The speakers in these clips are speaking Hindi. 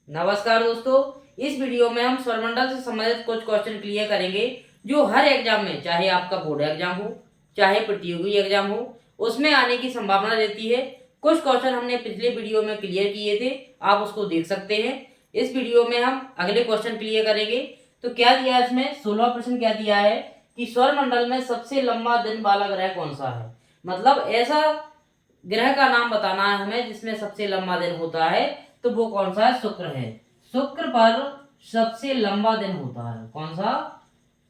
नमस्कार दोस्तों, इस वीडियो में हम स्वरमंडल से संबंधित कुछ क्वेश्चन क्लियर करेंगे जो हर एग्जाम में, चाहे आपका बोर्ड एग्जाम हो चाहे प्रतियोगी एग्जाम हो, उसमें आने की संभावना रहती है। कुछ क्वेश्चन हमने पिछले वीडियो में क्लियर किए थे, आप उसको देख सकते हैं। इस वीडियो में हम अगले क्वेश्चन क्लियर करेंगे। तो क्या दिया है इसमें, 16 प्रश्न क्या दिया है कि स्वरमंडल में सबसे लंबा दिन वाला ग्रह कौन सा है। मतलब ऐसा ग्रह का नाम बताना है हमें जिसमें सबसे लंबा दिन होता है, तो वो कौन सा है, शुक्र है। शुक्र पर सबसे लंबा दिन होता है, कौन सा,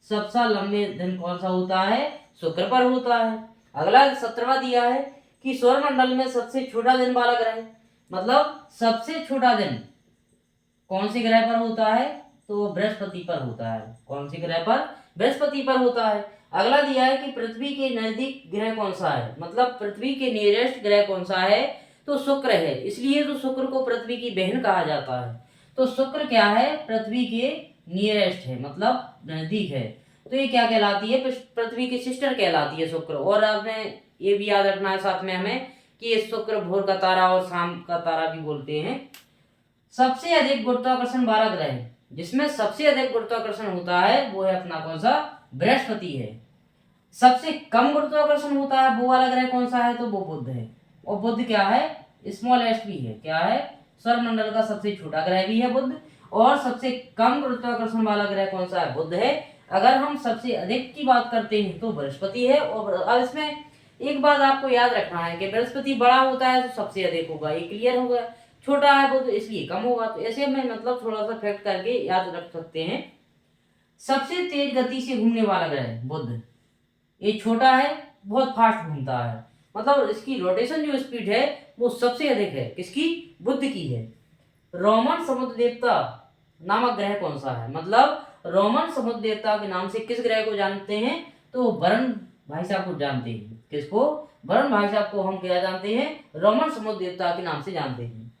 सबसे लंबे दिन कौन सा होता है, शुक्र पर होता है। अगला 17वां दिया है कि सौरमंडल में सबसे छोटा दिन वाला ग्रह, मतलब सबसे छोटा दिन कौन से ग्रह पर होता है, तो बृहस्पति पर होता है। कौन से ग्रह पर, बृहस्पति पर होता है। अगला दिया है कि पृथ्वी के नजदीक ग्रह कौन सा है, मतलब पृथ्वी के नियरेस्ट ग्रह कौन सा है, तो शुक्र है। इसलिए तो शुक्र को पृथ्वी की बहन कहा जाता है। तो शुक्र क्या है, पृथ्वी के नियरेस्ट है, मतलब नजदीक है। तो ये क्या कहलाती है, पृथ्वी की सिस्टर कहलाती है शुक्र। और हमें ये भी याद रखना है साथ में हमें कि ये शुक्र भोर का तारा और शाम का तारा भी बोलते हैं। सबसे अधिक गुरुत्वाकर्षण वाला ग्रह, जिसमें सबसे अधिक गुरुत्वाकर्षण होता है, वो है अपना कौन सा, बृहस्पति है। सबसे कम गुरुत्वाकर्षण होता है वो वाला ग्रह कौन सा है, तो वो बुध है। और बुध क्या है, स्मॉलेस्ट भी है, क्या है, सौरमंडल का सबसे छोटा ग्रह भी है बुध। और सबसे कम गुरुत्वाकर्षण वाला ग्रह कौन सा है, बुध है। अगर हम सबसे अधिक की बात करते हैं तो बृहस्पति है। और अब इसमें एक बात आपको याद रखना है कि बृहस्पति बड़ा होता है तो सबसे अधिक होगा, ये क्लियर होगा। छोटा है बुध इसलिए कम होगा। तो ऐसे में मतलब थोड़ा सा फैक्ट करके याद रख सकते हैं। सबसे तेज गति से घूमने वाला ग्रह बुध, ये छोटा है, बहुत फास्ट घूमता है, मतलब इसकी रोटेशन जो स्पीड है वो सबसे अधिक है, किसकी, बुध की है। रोमन समुद्र देवता नामक ग्रह कौन सा है, मतलब रोमन समुद्र देवता के नाम से किस ग्रह को जानते हैं, तो वरुण भाई साहब को जानते हैं। किसको, वरुण भाई साहब को हम क्या जानते हैं, रोमन समुद्र देवता के नाम से जानते हैं।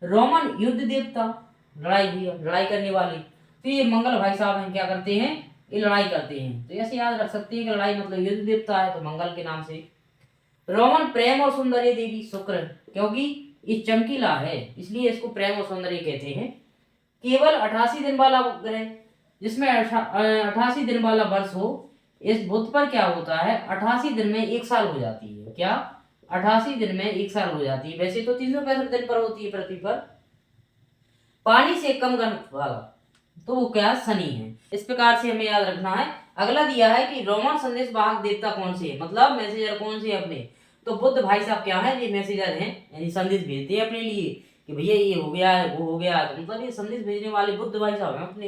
रोमन युद्ध देवता, लड़ाई करने वाले, तो ये मंगल भाई साहब हैं, क्या करते हैं, ये लड़ाई करते हैं। तो ऐसे याद रख सकते हैं कि लड़ाई मतलब युद्ध देवता है, तो मंगल के नाम से। रोमन प्रेम और सौंदर्य देवी शुक्र, क्योंकि ये चमकीला है इसलिए इसको प्रेम और सौंदर्य कहते हैं। केवल 88 दिन वाला ग्रह, जिसमें 88 दिन वाला वर्ष हो, इस बुध पर क्या होता है, 88 दिन में एक साल हो जाती है। क्या, 88 दिन में एक साल हो जाती है। वैसे तो 365 दिन पर होती है पृथ्वी पर। पानी से कम घनत्व वाला, तो वो क्या, शनि है। इस प्रकार से हमें याद रखना है। अगला दिया है कि रोमन संदेश वाहक देवता कौन से है, मतलब मैसेजर कौन से अपने, तो बुद्ध भाई साहब क्या है, ये मैसेजर हैं, यानी संदेश भेजते हैं अपने लिए कि भैया ये हो गया है, वो हो गया है। तो मतलब ये संदेश भेजने वाले बुद्ध भाई साहब हैं अपने।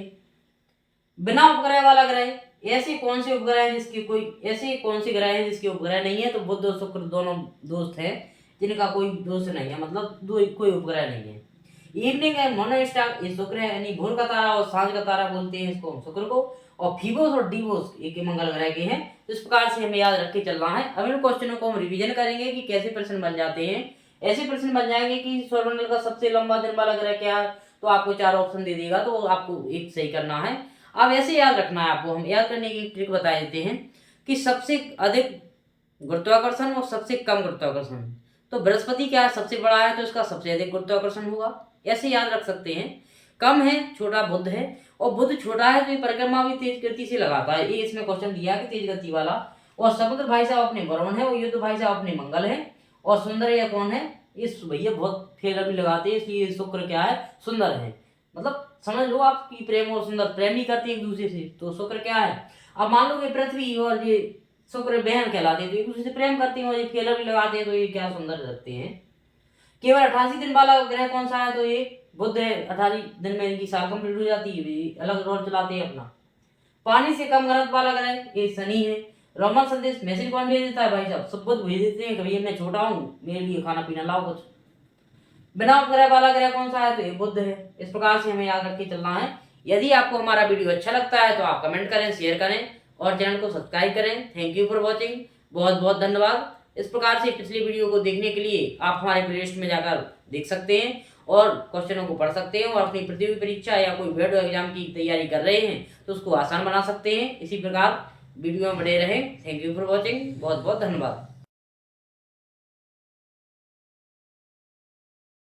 बिना उपग्रह वाला ग्रह, ऐसे कौन से उपग्रह है जिसके कोई, ऐसे कौन से ग्रह है जिसके उपग्रह नहीं है, तो बुध और शुक्र दोनों दोस्त हैं जिनका कोई दोस्त नहीं है, मतलब कोई उपग्रह नहीं है। इवनिंग है मोनोस्टार, ये शुक्र है, यानी भोर का तारा और सांझ का तारा बोलते हैं इसको, शुक्र को। और फीबोस और डीवोस एक मंगल ग्रह के हैं। तो इस प्रकार से हमें याद रख के चलना है। अब इन क्वेश्चनों को हम रिवीजन करेंगे कि कैसे प्रश्न बन जाते हैं। ऐसे प्रश्न बन जाएंगे कि सौरमंडल का सबसे लंबा दिन वाला ग्रह क्या है, तो आपको 4 ऑप्शन दे देगा, तो आपको एक सही करना है। अब ऐसे याद रखना है आपको, हम याद करने की ट्रिक बता देते हैं कि सबसे अधिक गुरुत्वाकर्षण और सबसे कम गुरुत्वाकर्षण, तो बृहस्पति क्या है, सबसे बड़ा है तो इसका सबसे अधिक गुरुत्वाकर्षण होगा, ऐसे याद रख सकते हैं। कम है, छोटा बुध है, और बुध छोटा है तो ये परिक्रमा भी तेज गति से लगाता है, ये इसमें क्वेश्चन दिया है कि तेज गति वाला। और समुद्र भाई साहब अपने वरुण है, और युद्ध भाई साहब अपने मंगल है। और सुंदर कौन है, इस भैया बहुत फेर भी लगाते हैं, इसलिए शुक्र क्या है, सुंदर है। मतलब समझ लो आप कि प्रेम और सुंदर प्रेम ही करते हैं एक दूसरे से, तो शुक्र क्या है। अब मान लो कि पृथ्वी और ये शुक्र बहन कहलाते हैं, तो एक दूसरे से प्रेम करते हैं और ये फेर भी लगाते हैं, तो ये क्या सुंदर लगते हैं। केवल 88 दिन वाला ग्रह कौन सा है, तो ये बुध है। 88 दिन में इनकी साल कंप्लीट हो जाती है, अलग रोल चलाते हैं अपना। पानी से कम घनत्व वाला ग्रह ये शनि है। रोमन संदेश मैसेज कौन भेज देता है, भाई साहब सब बुध भेज देते हैं, कभी मैं छोटा हूँ, मेरे लिए खाना पीना लाओ कुछ। बिना उपग्रह वाला ग्रह कौन सा है, तो ये बुध है। इस प्रकार से हमें याद रख के चलना है। यदि आपको हमारा वीडियो अच्छा लगता है तो आप कमेंट करें, शेयर करें और चैनल को सब्सक्राइब करें। थैंक यू फॉर वॉचिंग, बहुत बहुत धन्यवाद। इस प्रकार से पिछली वीडियो को देखने के लिए आप हमारे प्लेलिस्ट में जाकर देख सकते हैं और क्वेश्चनों को पढ़ सकते हैं, और अपनी प्रतियोगी परीक्षा या कोई बोर्ड एग्जाम की तैयारी कर रहे हैं तो उसको आसान बना सकते हैं। इसी प्रकार वीडियो में बने रहें। थैंक यू फॉर वॉचिंग, बहुत बहुत धन्यवाद।